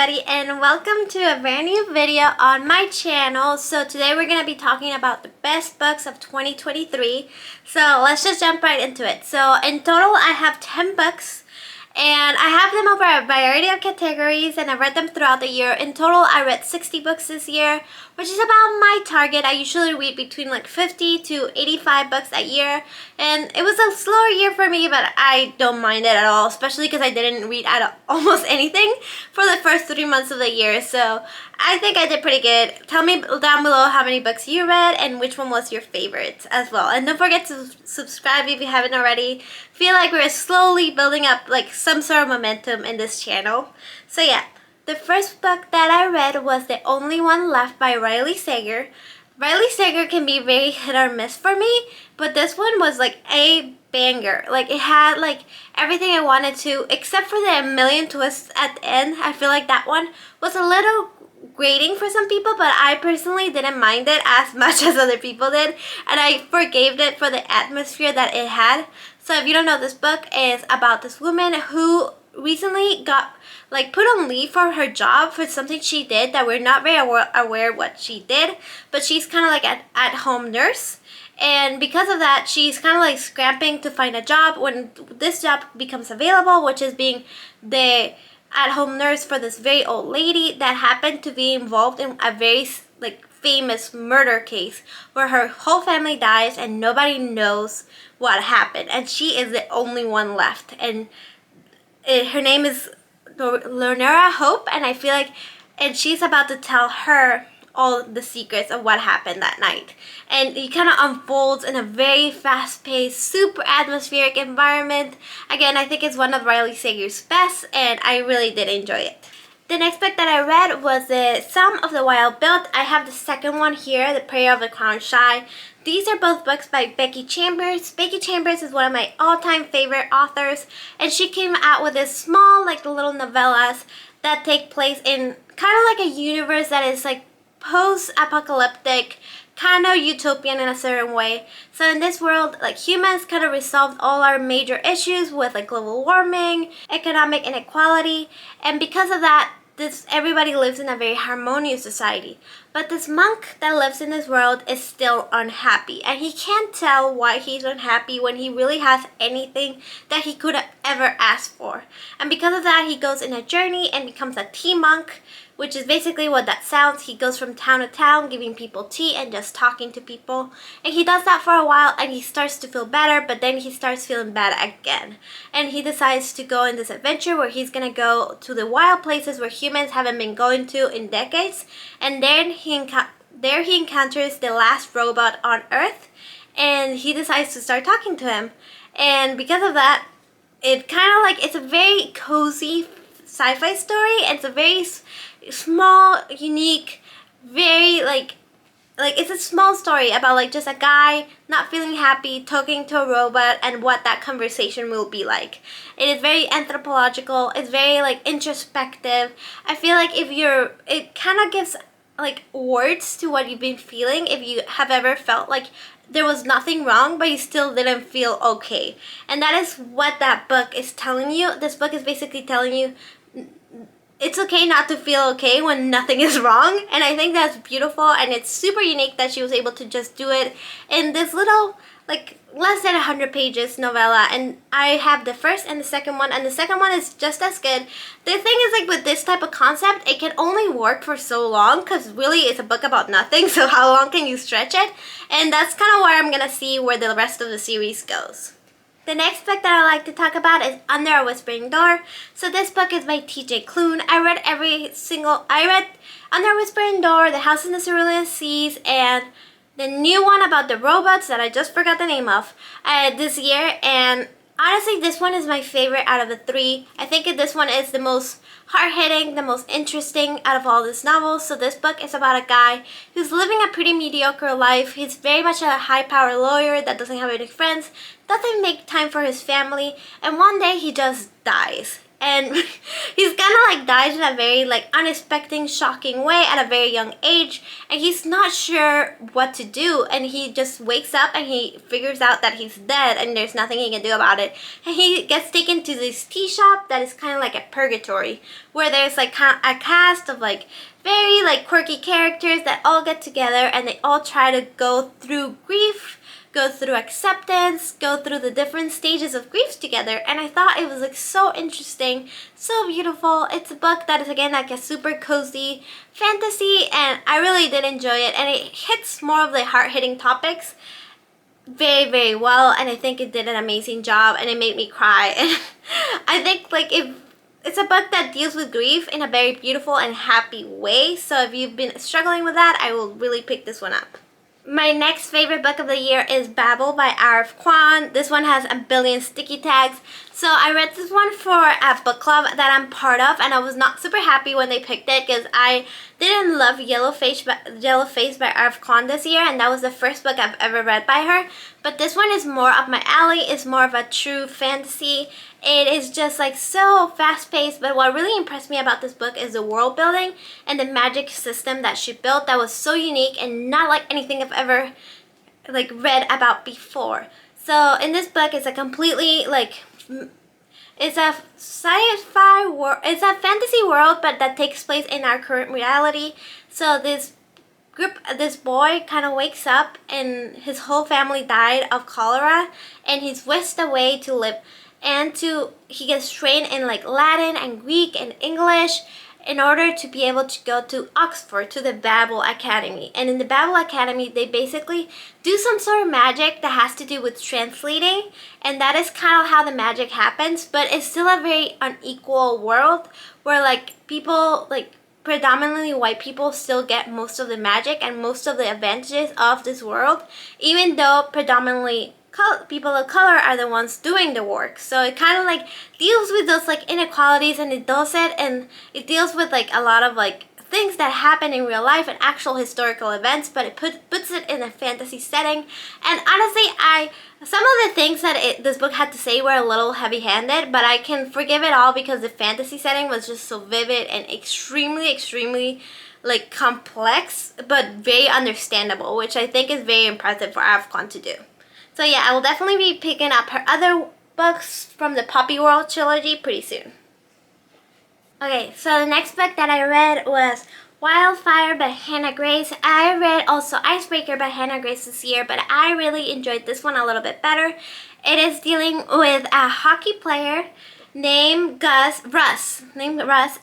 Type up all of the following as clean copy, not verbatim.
everybody, and welcome to a brand new video on my channel. So today we're going to be talking about the best books of 2023. So let's just jump right into it. So in total I have 10 books, and I have them over a variety of categories, and I read them throughout the year. In total I read 60 books this year, which is about my target. I usually read between like 50 to 85 books a year, and it was a slower year for me, but I don't mind it at all, especially because I didn't read almost anything for the first 3 months of the year. So I think I did pretty good. Tell me down below how many books you read and which one was your favorite as well. And don't forget to subscribe if you haven't already. Feel like we're slowly building up like some sort of momentum in this channel. So yeah, the first book that I read was The Only One Left by Riley Sager. Riley Sager can be very hit or miss for me, but this one was like a banger. Like, it had like everything I wanted to, except for the million twists at the end. I feel like that one was a little grating for some people, but I personally didn't mind it as much as other people did, and I forgave it for the atmosphere that it had. So if you don't know, this book is about this woman who recently got like put on leave for her job for something she did that we're not very aware what she did, but she's kind of like an at-home nurse, and because of that she's kind of like scrapping to find a job when this job becomes available, which is being the at-home nurse for this very old lady that happened to be involved in a very like famous murder case where her whole family dies and nobody knows what happened, and she is the only one left, and her name is Lorna Hope, and I feel like, and she's about to tell her all the secrets of what happened that night, and it kind of unfolds in a very fast-paced, super atmospheric environment. Again, I think it's one of Riley Sager's best, and I really did enjoy it. The next book that I read was The Sum of the Wild Built. I have the second one here, The Prayer of the Crowned Shy. These are both books by Becky Chambers. Becky Chambers is one of my all-time favorite authors, and she came out with this small, like, little novellas that take place in kind of like a universe that is like post-apocalyptic, kind of utopian in a certain way. So in this world, like, humans kind of resolved all our major issues with like global warming, economic inequality, and because of that, everybody lives in a very harmonious society. But this monk that lives in this world is still unhappy, and he can't tell why he's unhappy when he really has anything that he could have ever asked for. And because of that, he goes in a journey and becomes a tea monk, which is basically what that sounds. He goes from town to town giving people tea and just talking to people. And he does that for a while, and he starts to feel better, but then he starts feeling bad again. And he decides to go in this adventure where he's gonna go to the wild places where humans haven't been going to in decades. And then there he encounters the last robot on Earth, and he decides to start talking to him. And because of that, it kind of like, it's a very cozy sci-fi story. It's a very small, unique, very like it's a small story about like just a guy not feeling happy talking to a robot and what that conversation will be like. It is very anthropological. It's very like introspective. I feel like it kind of gives like words to what you've been feeling if you have ever felt like there was nothing wrong but you still didn't feel okay. And that is what that book is telling you. This book is basically telling you it's okay not to feel okay when nothing is wrong, and I think that's beautiful, and it's super unique that she was able to just do it in this little, like, less than 100 pages novella. And I have the first and the second one, and the second one is just as good. The thing is, like, with this type of concept, it can only work for so long, because really it's a book about nothing, so how long can you stretch it? And that's kind of where I'm gonna see where the rest of the series goes. The next book that I like to talk about is Under a Whispering Door. So this book is by TJ Klune. I read Under a Whispering Door, The House in the Cerulean Seas, and the new one about the robots that I just forgot the name of this year. And honestly, this one is my favorite out of the three. I think this one is the most hard-hitting, the most interesting out of all these novels. So this book is about a guy who's living a pretty mediocre life. He's very much a high-powered lawyer that doesn't have any friends, doesn't make time for his family, and one day he just dies. and he's kind of like dies in a very like unexpected, shocking way at a very young age, and he's not sure what to do, and he just wakes up and he figures out that he's dead and there's nothing he can do about it, and he gets taken to this tea shop that is kind of like a purgatory, where there's like a cast of like very like quirky characters that all get together and they all try to go through grief, go through acceptance, go through the different stages of grief together. And I thought it was like so interesting, so beautiful. It's a book that is again like a super cozy fantasy, and I really did enjoy it, and it hits more of the hard-hitting topics very, very well, and I think it did an amazing job, and it made me cry. And I think like it's a book that deals with grief in a very beautiful and happy way, so if you've been struggling with that, I will really pick this one up. My next favorite book of the year is Babel by R.F. Kuang. This one has a billion sticky tags. So I read this one for a book club that I'm part of, and I was not super happy when they picked it because I didn't love Yellow Face by R.F. Kuang this year, and that was the first book I've ever read by her. But this one is more up my alley. It's more of a true fantasy. It is just like so fast-paced, but what really impressed me about this book is the world building and the magic system that she built that was so unique and not like anything I've ever like read about before. So in this book, it's a completely like, it's a sci-fi world, it's a fantasy world, but that takes place in our current reality. So this boy kind of wakes up and his whole family died of cholera, and he's whisked away to live, and he gets trained in like Latin and Greek and English in order to be able to go to Oxford, to the Babel Academy. And in the Babel Academy, they basically do some sort of magic that has to do with translating, and that is kind of how the magic happens, but it's still a very unequal world where like people, like predominantly white people, still get most of the magic and most of the advantages of this world, even though predominantly people of color are the ones doing the work. So it kind of like deals with those like inequalities, and it does it, and it deals with like a lot of like things that happen in real life and actual historical events, but it puts it in a fantasy setting. And honestly, some of the things that this book had to say were a little heavy-handed, but I can forgive it all because the fantasy setting was just so vivid and extremely like complex, but very understandable, which I think is very impressive for R.F. Kuang to do. So yeah, I will definitely be picking up her other books from the Poppy World trilogy pretty soon. Okay, so the next book that I read was Wildfire by Hannah Grace. I read also Icebreaker by Hannah Grace this year, but I really enjoyed this one a little bit better. It is dealing with a hockey player named Russ,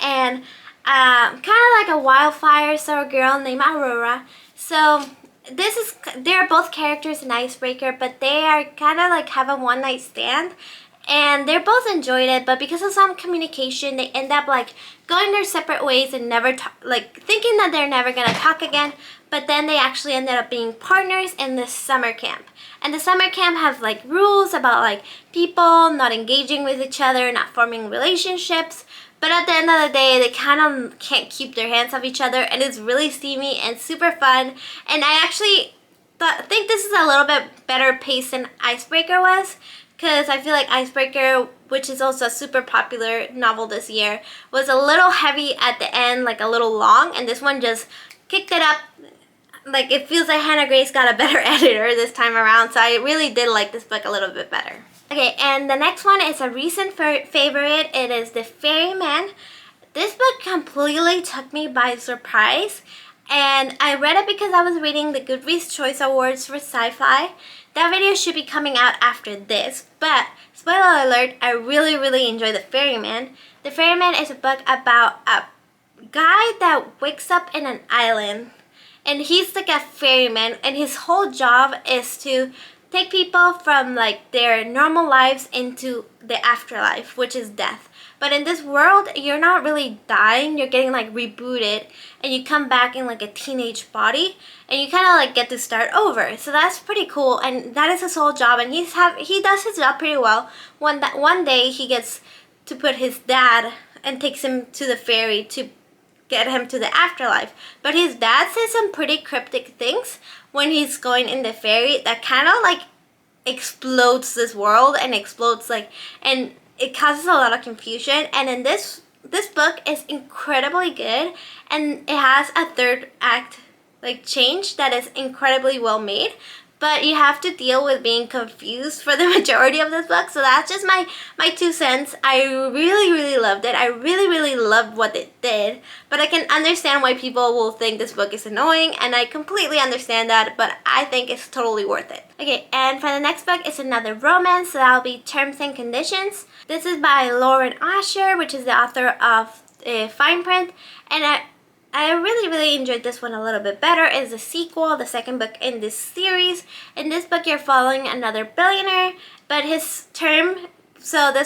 and kind of like a wildfire sort of girl named Aurora. So they're both characters in Icebreaker, but they are kind of like have a one-night stand, and they're both enjoyed it, but because of some communication, they end up like going their separate ways and never like thinking that they're never gonna talk again. But then they actually ended up being partners in this summer camp, and the summer camp has like rules about like people not engaging with each other, not forming relationships. But at the end of the day, they kind of can't keep their hands off each other, and it's really steamy and super fun. And I actually think this is a little bit better paced than Icebreaker was, because I feel like Icebreaker, which is also a super popular novel this year, was a little heavy at the end, like a little long, and this one just kicked it up. Like, it feels like Hannah Grace got a better editor this time around, so I really did like this book a little bit better. Okay, and the next one is a recent favorite. It is The Ferryman. This book completely took me by surprise, and I read it because I was reading the Goodreads Choice Awards for Sci-Fi. That video should be coming out after this, but spoiler alert, I really enjoyed The Ferryman. The Ferryman is a book about a guy that wakes up in an island, and he's like a ferryman, and his whole job is to take people from like their normal lives into the afterlife, which is death. But in this world, you're not really dying, you're getting like rebooted, and you come back in like a teenage body, and you kind of like get to start over. So that's pretty cool, and that is his whole job, and he does his job pretty well. One day he gets to put his dad and takes him to the ferry to get him to the afterlife. But his dad says some pretty cryptic things when he's going in the ferry that kind of like explodes this world, and explodes like, and it causes a lot of confusion. And in this book is incredibly good, and it has a third act like change that is incredibly well made. But you have to deal with being confused for the majority of this book. So that's just my 2 cents. I really loved it. I really loved what it did. But I can understand why people will think this book is annoying, and I completely understand that, but I think it's totally worth it. Okay, and for the next book, it's another romance, so that'll be Terms and Conditions. This is by Lauren Asher, which is the author of Fine Print, and I really enjoyed this one a little bit better. It's the sequel, the second book in this series. In this book, you're following another billionaire, but his term. So the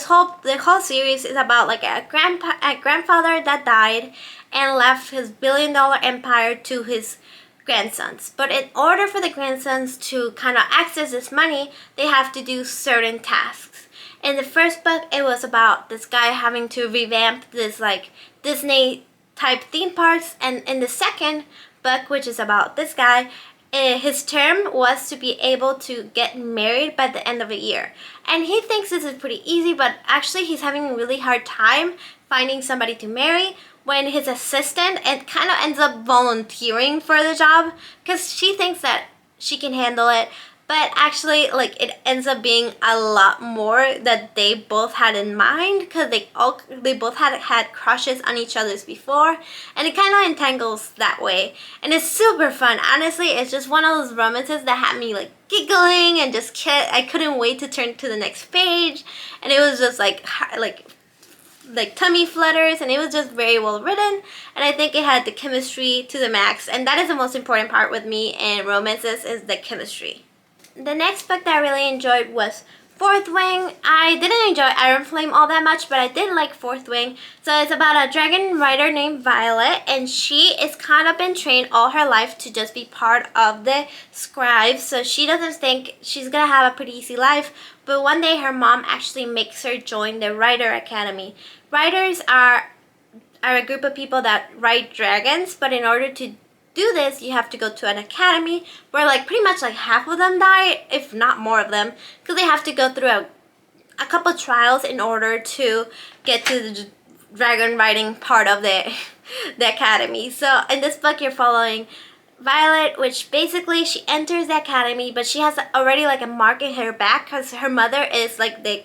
whole series is about like a grandfather that died and left his billion-dollar empire to his grandsons. But in order for the grandsons to kind of access this money, they have to do certain tasks. In the first book, it was about this guy having to revamp this like Disney type theme parks, and in the second book, which is about this guy, his term was to be able to get married by the end of a year. And he thinks this is pretty easy, but actually he's having a really hard time finding somebody to marry when his assistant kind of ends up volunteering for the job because she thinks that she can handle it. But actually, like, it ends up being a lot more that they both had in mind because they both had crushes on each other's before, and it kind of entangles that way. And it's super fun. Honestly, it's just one of those romances that had me like giggling and I couldn't wait to turn to the next page. And it was just like tummy flutters, and it was just very well written, and I think it had the chemistry to the max, and that is the most important part with me in romances, is the chemistry. The next book that I really enjoyed was Fourth Wing. I didn't enjoy Iron Flame all that much, but I did like Fourth Wing. So it's about a dragon rider named Violet, and she is kind of been trained all her life to just be part of the scribes. So she doesn't think she's gonna have a pretty easy life, but one day her mom actually makes her join the Rider Academy. Riders are a group of people that ride dragons, but in order to do this, you have to go to an academy where like pretty much like half of them die, if not more of them, because they have to go through a couple trials in order to get to the dragon riding part of the academy. So in this book, you're following Violet, which basically she enters the academy, but she has already like a mark in her back because her mother is like the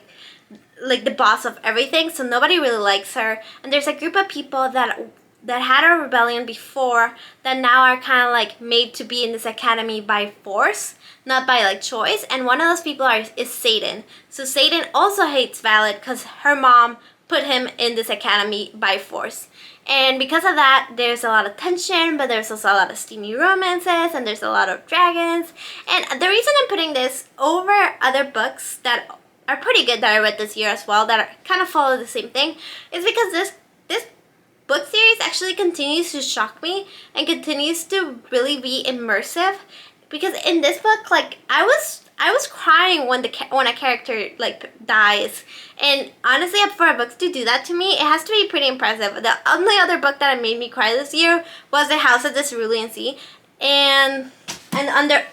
boss of everything, so nobody really likes her. And there's a group of people that had a rebellion before that now are kind of like made to be in this academy by force, not by like choice. And one of those people is Satan. So Satan also hates Violet because her mom put him in this academy by force. And because of that, there's a lot of tension, but there's also a lot of steamy romances, and there's a lot of dragons. And the reason I'm putting this over other books that are pretty good that I read this year as well, that kind of follow the same thing, is because this book series actually continues to shock me and continues to really be immersive. Because in this book, like, I was crying when a character like dies, and honestly, for a book to do that to me, it has to be pretty impressive. The only other book that made me cry this year was The House of the Cerulean Sea, and Under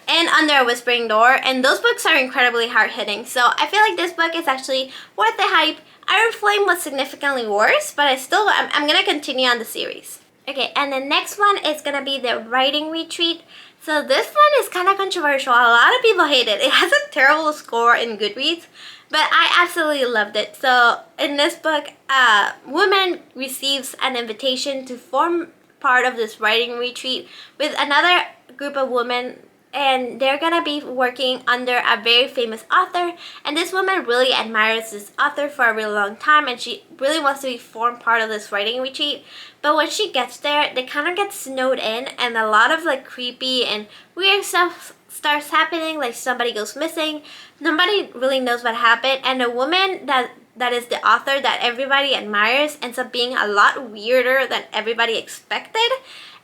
a Whispering Door, and those books are incredibly hard hitting. So I feel like this book is actually worth the hype. Iron Flame was significantly worse, but I'm gonna continue on the series. Okay, and the next one is gonna be The Writing Retreat. So this one is kind of controversial. A lot of people hate it. It has a terrible score in Goodreads, but I absolutely loved it. So in this book, a woman receives an invitation to form part of this writing retreat with another group of women, and they're gonna be working under a very famous author, and this woman really admires this author for a really long time, and she really wants to form part of this writing retreat. But when she gets there, they kind of get snowed in, and a lot of like creepy and weird stuff starts happening, like somebody goes missing. Nobody really knows what happened, and the woman that is the author that everybody admires ends up being a lot weirder than everybody expected,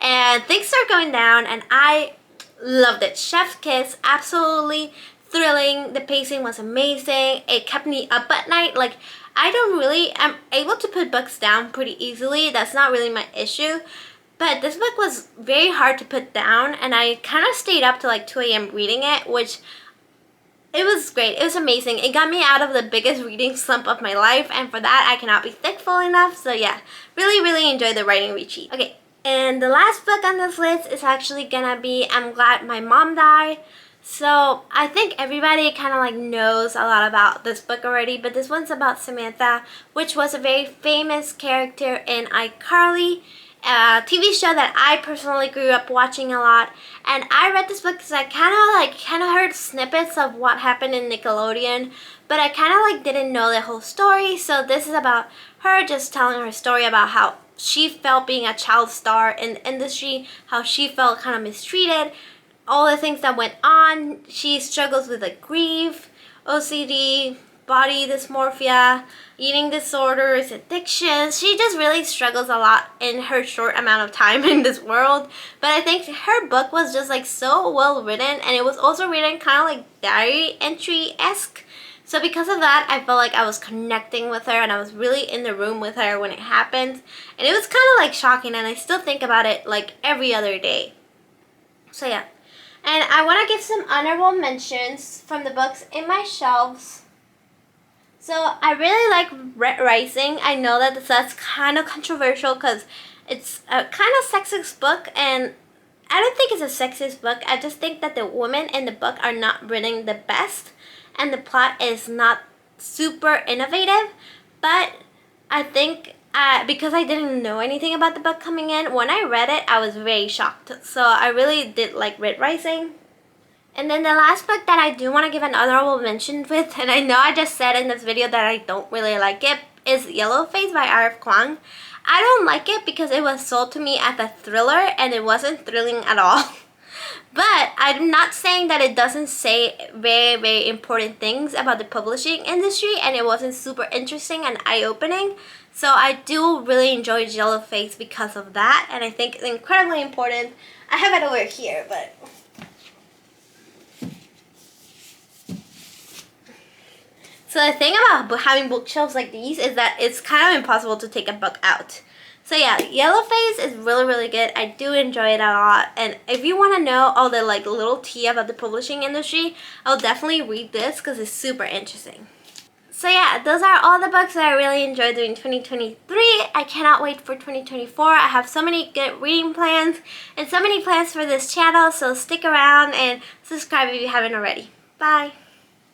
and things start going down, and I loved it. Chef's kiss, absolutely thrilling. The pacing was amazing. It kept me up at night. Like, I'm able to put books down pretty easily. That's not really my issue. But this book was very hard to put down, and I kind of stayed up to like 2 a.m. reading it, which It was great. It was amazing. It got me out of the biggest reading slump of my life, and for that I cannot be thankful enough. So yeah, really, really enjoyed the writing retreat. Okay, and the last book on this list is actually gonna be I'm Glad My Mom Died. So I think everybody kind of like knows a lot about this book already, but this one's about Samantha, which was a very famous character in iCarly, a TV show that I personally grew up watching a lot. And I read this book because I kind of heard snippets of what happened in Nickelodeon, but I kind of like didn't know the whole story. So this is about her just telling her story about how she felt being a child star in the industry, how she felt kind of mistreated, all the things that went on. She struggles with like grief, OCD, body dysmorphia, eating disorders, addictions. She just really struggles a lot in her short amount of time in this world. But I think her book was just like so well written, and it was also written kind of like diary entry-esque. So because of that, I felt like I was connecting with her, and I was really in the room with her when it happened. And it was kind of like shocking, and I still think about it like every other day. So yeah. And I want to give some honorable mentions from the books in my shelves. So I really like Red Rising. I know that that's kind of controversial because it's a kind of sexist book, and I don't think it's a sexist book. I just think that the women in the book are not written the best, and the plot is not super innovative. But I think because I didn't know anything about the book coming in, when I read it, I was very shocked. So I really did like Red Rising. And then the last book that I do want to give an honorable mention with, and I know I just said in this video that I don't really like it, is Yellowface by R.F. Kuang. I don't like it because it was sold to me as a thriller, and it wasn't thrilling at all. But I'm not saying that it doesn't say very, very important things about the publishing industry, and it wasn't super interesting and eye-opening. So I do really enjoy Yellowface because of that, and I think it's incredibly important. I have it over here, but... So the thing about having bookshelves like these is that it's kind of impossible to take a book out. So yeah, Yellowface is really, really good. I do enjoy it a lot. And if you want to know all the like little tea about the publishing industry, I'll definitely read this because it's super interesting. So yeah, those are all the books that I really enjoyed doing 2023. I cannot wait for 2024. I have so many good reading plans and so many plans for this channel. So stick around and subscribe if you haven't already. Bye.